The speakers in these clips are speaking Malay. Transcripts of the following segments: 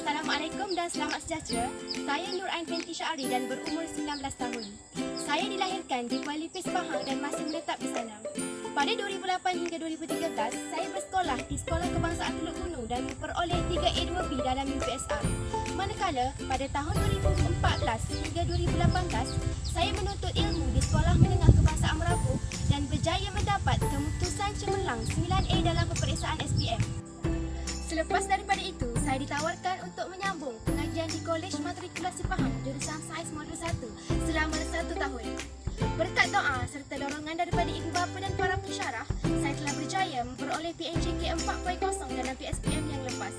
Assalamualaikum dan selamat sejahtera. Saya Nur Ain binti Syahri dan berumur 19 tahun. Saya dilahirkan di Kuala Lipis, Pahang dan masih menetap di sana. Pada 2008 hingga 2013, saya bersekolah di Sekolah Kebangsaan Teluk Gunung dan memperoleh 3A2B dalam UPSR. Manakala pada tahun 2014 hingga 2018, saya menuntut ilmu di Sekolah Menengah Kebangsaan Merabu dan berjaya mendapat kemutusan cemerlang 9A dalam peperiksaan SPM. Selepas daripada itu, saya ditawarkan untuk menyambung pengajian di Kolej Matrikulasi Pahang jurusan Sains Modul 1 selama 1 tahun. Berkat doa serta dorongan daripada ibu bapa dan para pensyarah, saya telah berjaya memperoleh PNJK 4.0 dalam PSPM yang lepas.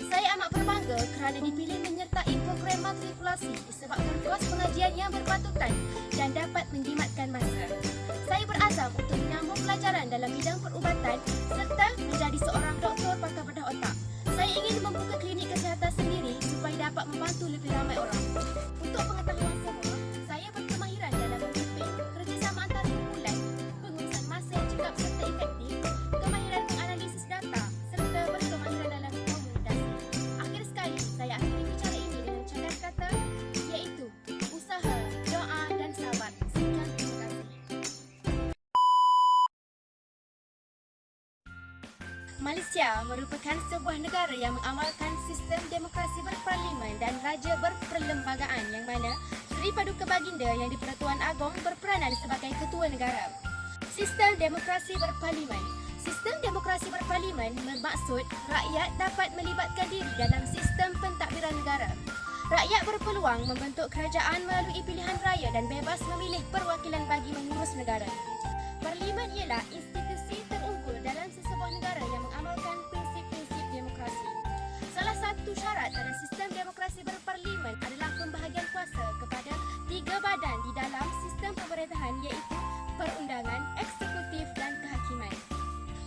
Saya amat berbangga kerana dipilih menyertai program matrikulasi disebabkan kos pengajian yang berpatutan dan dapat menjimatkan masa. Saya berazam untuk menyambung pelajaran dalam bidang perubatan serta menjadi seorang doktor pakar bedah otak. Saya ingin membuka klinik kesihatan sendiri supaya dapat membantu lebih ramai orang. Untuk pengetahuan semua, saya berkemahiran dalam memimpin kerjasama antara kumpulan, pengurusan masa yang cekap serta efektif, kemahiran menganalisis data serta berkemahiran dalam komunikasi. Akhir sekali, saya akhiri bicara ini dengan cadang kata iaitu usaha, doa dan sabar. Sekian, terima kasih. Malaysia merupakan sebuah negara yang mengamalkan sistem demokrasi berparlimen dan raja berperlembagaan yang mana Seri Paduka Baginda yang di-Pertuan Agong berperanan sebagai ketua negara. Sistem demokrasi berparlimen. Sistem demokrasi berparlimen bermaksud rakyat dapat melibatkan diri dalam sistem pentadbiran negara. Rakyat berpeluang membentuk kerajaan melalui pilihan raya dan bebas memilih perwakilan bagi mengurus negara. Parlimen ialah institusi terunggul dalam sesebuah negara yang mengamalkan prinsip-prinsip demokrasi. Salah satu syarat dalam sistem demokrasi berparlimen adalah pembahagian kuasa kepada 3 badan di dalam sistem pemerintahan iaitu perundangan, eksekutif dan kehakiman.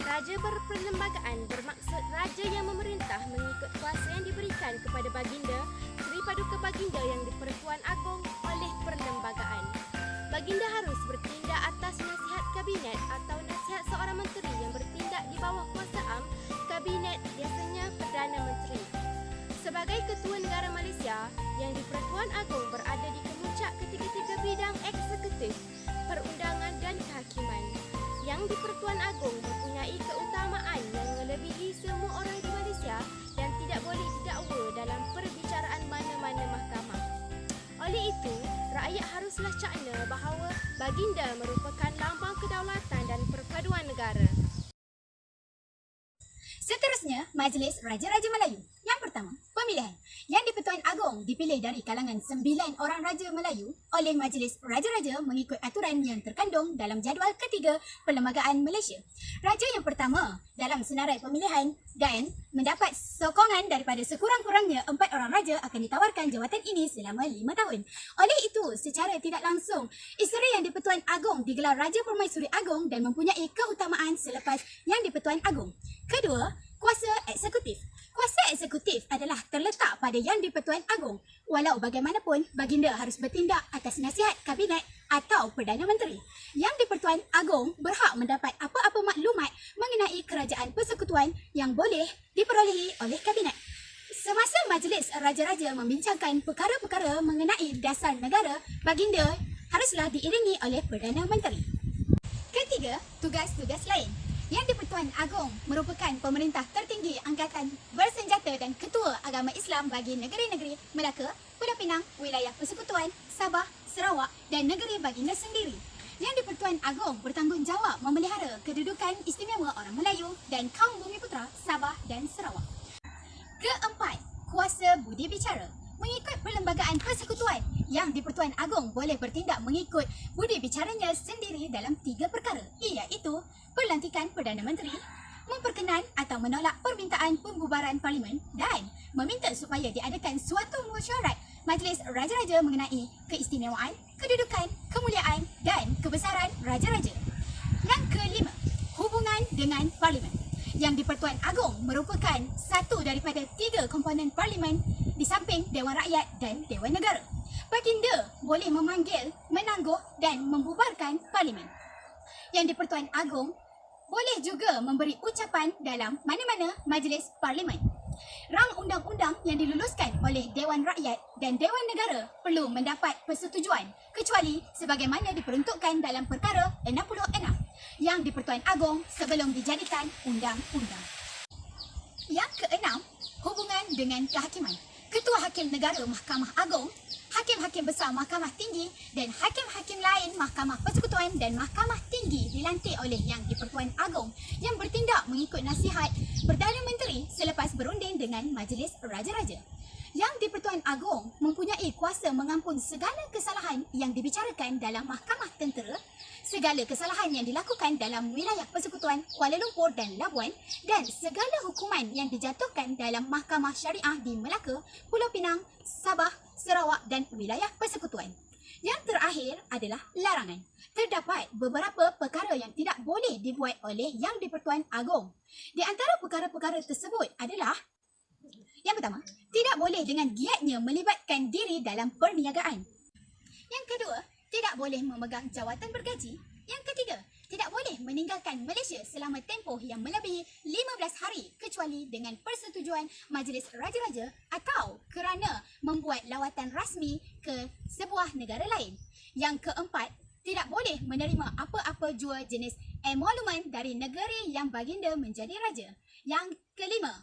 Raja berperlembagaan bermaksud raja yang memerintah mengikut kuasa yang diberikan kepada baginda Seri Paduka Baginda yang di-Pertuan Agong oleh perlembagaan. Baginda harus bertindak atas nasihat kabinet atau nasihat seorang menteri yang bertindak di bawah kuasa am kabinet, biasanya Perdana Menteri. Sebagai ketua negara Malaysia, yang di-Pertuan Agong berada di kemuncak ketiga-tiga bidang eksekutif, perundangan dan kehakiman. Yang di-Pertuan Agong mempunyai keutamaan yang melebihi semua orang di Malaysia dan tidak boleh didakwa dalam perbicaraan mana-mana mahkamah. Oleh itu, rakyat haruslah cakna bahawa baginda merupakan lambang kedaulatan dan perpaduan negara. Seterusnya, Majlis Raja-Raja Melayu. Yang pertama, pemilihan. Yang di-Pertuan Agong dipilih dari kalangan 9 orang Raja Melayu oleh Majlis Raja-Raja mengikut aturan yang terkandung dalam jadual ketiga Perlembagaan Malaysia. Raja yang pertama dalam senarai pemilihan dan mendapat sokongan daripada sekurang-kurangnya 4 orang Raja akan ditawarkan jawatan ini selama 5 tahun. Oleh itu, secara tidak langsung, isteri yang di-Pertuan Agong digelar Raja Permaisuri Agong dan mempunyai keutamaan selepas yang di-Pertuan Agong. Kedua, kuasa eksekutif. Kuasa eksekutif adalah terletak pada Yang di-Pertuan Agong. Walau bagaimanapun, baginda harus bertindak atas nasihat kabinet atau Perdana Menteri. Yang di-Pertuan Agong berhak mendapat apa-apa maklumat mengenai kerajaan persekutuan yang boleh diperolehi oleh kabinet. Semasa Majlis Raja-Raja membincangkan perkara-perkara mengenai dasar negara, baginda haruslah diiringi oleh Perdana Menteri. Ketiga, tugas-tugas lain. Yang di-Pertuan Agong merupakan pemerintah tertinggi angkatan bersenjata dan ketua agama Islam bagi negeri-negeri Melaka, Pulau Pinang, wilayah persekutuan, Sabah, Sarawak dan negeri baginda sendiri. Yang di-Pertuan Agong bertanggungjawab memelihara kedudukan istimewa orang Melayu dan kaum Bumiputera Sabah dan Sarawak. Keempat, kuasa budi bicara. Mengikut Perlembagaan Persekutuan, Yang di-Pertuan Agong boleh bertindak mengikut budi bicaranya sendiri dalam 3 perkara, iaitu pelantikan Perdana Menteri, memperkenan atau menolak permintaan pembubaran parlimen dan meminta supaya diadakan suatu mesyuarat Majlis Raja-Raja mengenai keistimewaan, kedudukan, kemuliaan dan kebesaran Raja-Raja. Yang kelima, hubungan dengan parlimen. Yang di-Pertuan Agong merupakan satu daripada 3 komponen parlimen di samping Dewan Rakyat dan Dewan Negara. Baginda boleh memanggil, menangguh dan membubarkan parlimen. Yang di-Pertuan Agong boleh juga memberi ucapan dalam mana-mana majlis parlimen. Rang undang-undang yang diluluskan oleh Dewan Rakyat dan Dewan Negara perlu mendapat persetujuan kecuali sebagaimana diperuntukkan dalam Perkara 66 yang di-Pertuan Agong sebelum dijadikan undang-undang. Yang keenam, hubungan dengan kehakiman. Ketua Hakim Negara Mahkamah Agong, Hakim-Hakim Besar Mahkamah Tinggi dan Hakim-Hakim lain Mahkamah Persekutuan dan Mahkamah Tinggi dilantik oleh Yang di-Pertuan Agong yang bertindak mengikut nasihat Perdana Menteri selepas berunding dengan Majlis Raja-Raja. Yang di-Pertuan Agong mempunyai kuasa mengampun segala kesalahan yang dibicarakan dalam Mahkamah Tentera, segala kesalahan yang dilakukan dalam wilayah Persekutuan Kuala Lumpur dan Labuan dan segala hukuman yang dijatuhkan dalam Mahkamah Syariah di Melaka, Pulau Pinang, Sabah, Sarawak dan wilayah Persekutuan. Yang terakhir adalah larangan. Terdapat beberapa perkara yang tidak boleh dibuat oleh Yang di-Pertuan Agong. Di antara perkara-perkara tersebut adalah: yang pertama, tidak boleh dengan giatnya melibatkan diri dalam perniagaan. Yang kedua, tidak boleh memegang jawatan bergaji. Yang ketiga, tidak boleh meninggalkan Malaysia selama tempoh yang melebihi 15 hari kecuali dengan persetujuan Majlis Raja-Raja atau kerana membuat lawatan rasmi ke sebuah negara lain. Yang keempat, tidak boleh menerima apa-apa jua jenis emolumen dari negeri yang baginda menjadi raja. Yang kelima,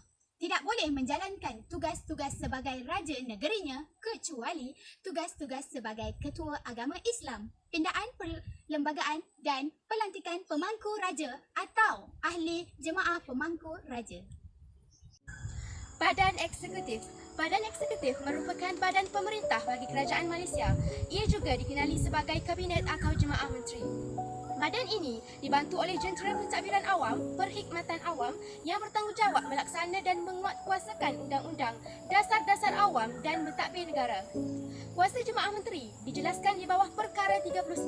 tidak boleh menjalankan tugas-tugas sebagai raja negerinya kecuali tugas-tugas sebagai ketua agama Islam, pindaan perlembagaan dan pelantikan pemangku raja atau ahli jemaah pemangku raja. Badan Eksekutif. Badan Eksekutif merupakan badan pemerintah bagi Kerajaan Malaysia. Ia juga dikenali sebagai Kabinet atau Jemaah Menteri. Badan ini dibantu oleh Jentera Pentadbiran Awam, Perkhidmatan Awam yang bertanggungjawab melaksana dan menguatkuasakan undang-undang, dasar-dasar awam dan mentadbir negara. Kuasa Jemaah Menteri dijelaskan di bawah Perkara 39,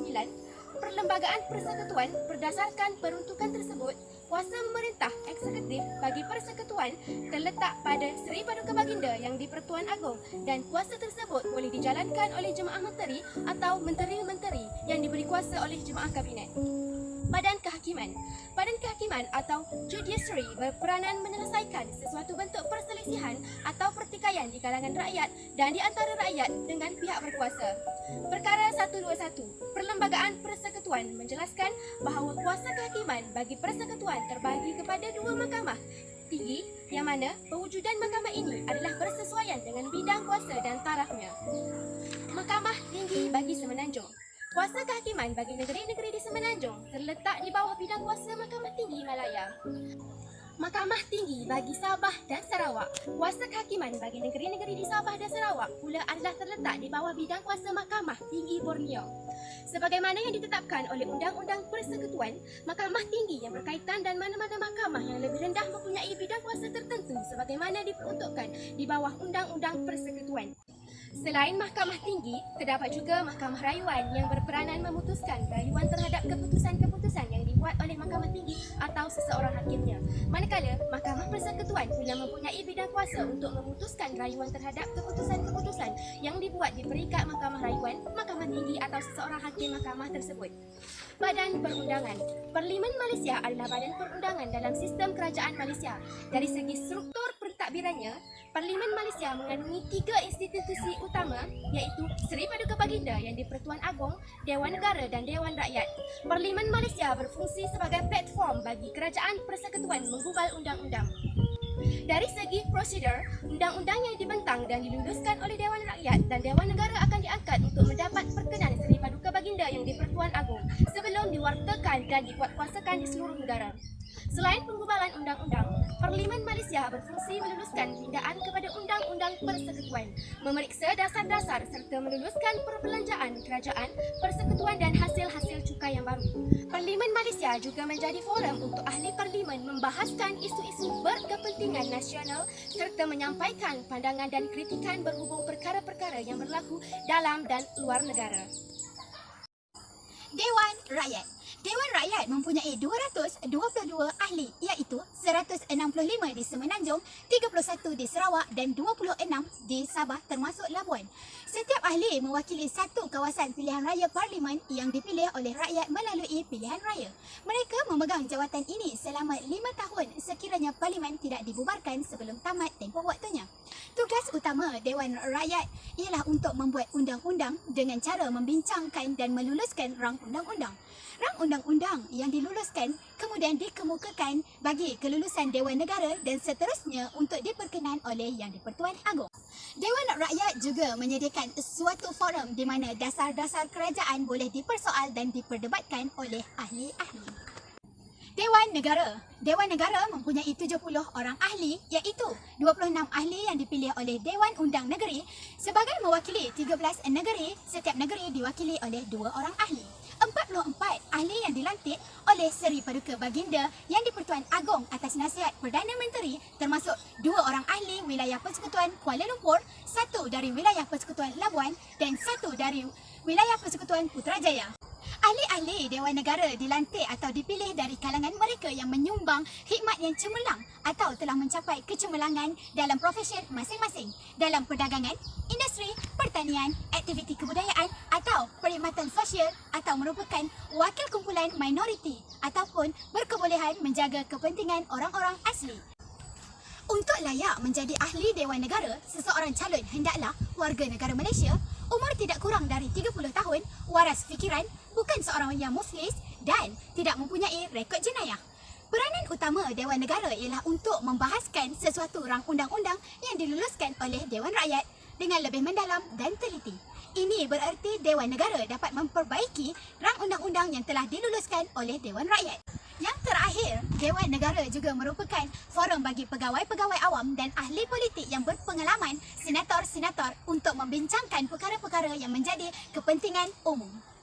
Perlembagaan Persekutuan berdasarkan peruntukan tersebut. Kuasa memerintah eksekutif bagi persekutuan terletak pada Seri Paduka Baginda Yang di-Pertuan Agong dan kuasa tersebut boleh dijalankan oleh Jemaah Menteri atau menteri-menteri yang diberi kuasa oleh Jemaah Kabinet. Badan Kehakiman. Badan Kehakiman atau Judiciary berperanan menyelesaikan sesuatu bentuk perselisihan atau pertikaian di kalangan rakyat dan di antara rakyat dengan pihak berkuasa. Perkara 121, Perlembagaan Persekutuan menjelaskan bahawa kuasa kehakiman bagi persekutuan terbahagi kepada dua mahkamah tinggi yang mana pewujudan mahkamah ini adalah bersesuaian dengan bidang kuasa dan tarafnya. Mahkamah Tinggi bagi Semenanjung. Kuasa kehakiman bagi negeri-negeri di Semenanjung terletak di bawah bidang kuasa Mahkamah Tinggi Malaya. Mahkamah Tinggi bagi Sabah dan Sarawak. Kuasa kehakiman bagi negeri-negeri di Sabah dan Sarawak pula adalah terletak di bawah bidang kuasa Mahkamah Tinggi Borneo. Sebagaimana yang ditetapkan oleh Undang-Undang Persekutuan, Mahkamah Tinggi yang berkaitan dan mana-mana mahkamah yang lebih rendah mempunyai bidang kuasa tertentu sebagaimana diperuntukkan di bawah Undang-Undang Persekutuan. Selain Mahkamah Tinggi, terdapat juga Mahkamah Rayuan yang berperanan memutuskan rayuan terhadap keputusan-keputusan yang dibuat oleh Mahkamah Tinggi atau seseorang hakimnya. Manakala Mahkamah Persekutuan pula mempunyai bidang kuasa untuk memutuskan rayuan terhadap keputusan-keputusan yang dibuat di peringkat Mahkamah Rayuan, Mahkamah Tinggi atau seseorang hakim mahkamah tersebut. Badan Perundangan. Parlimen Malaysia adalah badan perundangan dalam sistem kerajaan Malaysia. Dari segi struktur pentadbirannya, Parlimen Malaysia mengandungi 3 institusi utama iaitu Seri Paduka Baginda Yang di-Pertuan Agong, Dewan Negara dan Dewan Rakyat. Parlimen Malaysia berfungsi sebagai platform bagi kerajaan persekutuan menggubal undang-undang. Dari segi prosedur, undang-undang yang dibentang dan diluluskan oleh Dewan Rakyat dan Dewan Negara akan diangkat untuk mendapat perkenan Seri Paduka Baginda Yang di-Pertuan Agong sebelum diwartakan dan dikuatkuasakan di seluruh negara. Selain penggubalan undang-undang, Parlimen Malaysia berfungsi meluluskan pindaan kepada Undang-Undang Persekutuan, memeriksa dasar-dasar serta meluluskan perbelanjaan kerajaan, persekutuan dan hasil-hasil cukai yang baru. Parlimen Malaysia juga menjadi forum untuk ahli parlimen membahaskan isu-isu berkepentingan nasional serta menyampaikan pandangan dan kritikan berhubung perkara-perkara yang berlaku dalam dan luar negara. Dewan Rakyat. Dewan Rakyat mempunyai 222 ahli iaitu 165 di Semenanjung, 31 di Sarawak dan 26 di Sabah termasuk Labuan. Setiap ahli mewakili satu kawasan pilihan raya parlimen yang dipilih oleh rakyat melalui pilihan raya. Mereka memegang jawatan ini selama 5 tahun sekiranya parlimen tidak dibubarkan sebelum tamat tempoh waktunya. Tugas utama Dewan Rakyat ialah untuk membuat undang-undang dengan cara membincangkan dan meluluskan rang undang-undang. Rang undang-undang yang diluluskan kemudian dikemukakan bagi kelulusan Dewan Negara dan seterusnya untuk diperkenan oleh Yang di-Pertuan Agong. Dewan Rakyat juga menyediakan suatu forum di mana dasar-dasar kerajaan boleh dipersoal dan diperdebatkan oleh ahli-ahli. Dewan Negara. Dewan Negara mempunyai 70 orang ahli iaitu 26 ahli yang dipilih oleh Dewan Undang Negeri sebagai mewakili 13 negeri. Setiap negeri diwakili oleh 2 orang ahli. 44 ahli yang dilantik oleh Seri Paduka Baginda Yang di-Pertuan Agong atas nasihat Perdana Menteri termasuk 2 orang ahli wilayah Persekutuan Kuala Lumpur, 1 dari wilayah Persekutuan Labuan dan 1 dari wilayah Persekutuan Putrajaya. Ahli-ahli Dewan Negara dilantik atau dipilih dari kalangan mereka yang menyumbang khidmat yang cemerlang atau telah mencapai kecemerlangan dalam profesi masing-masing dalam perdagangan, industri, pertanian, aktiviti kebudayaan atau perkhidmatan sosial atau merupakan wakil kumpulan minoriti ataupun berkebolehan menjaga kepentingan orang-orang asli. Untuk layak menjadi ahli Dewan Negara, seseorang calon hendaklah warga negara Malaysia, umur tidak kurang dari 30 tahun, waras fikiran, bukan seorang yang muflis dan tidak mempunyai rekod jenayah. Peranan utama Dewan Negara ialah untuk membahaskan sesuatu rang undang-undang yang diluluskan oleh Dewan Rakyat dengan lebih mendalam dan teliti. Ini bererti Dewan Negara dapat memperbaiki rang undang-undang yang telah diluluskan oleh Dewan Rakyat. Yang terakhir, Dewan Negara juga merupakan forum bagi pegawai-pegawai awam dan ahli politik yang berpengalaman, senator-senator untuk membincangkan perkara-perkara yang menjadi kepentingan umum.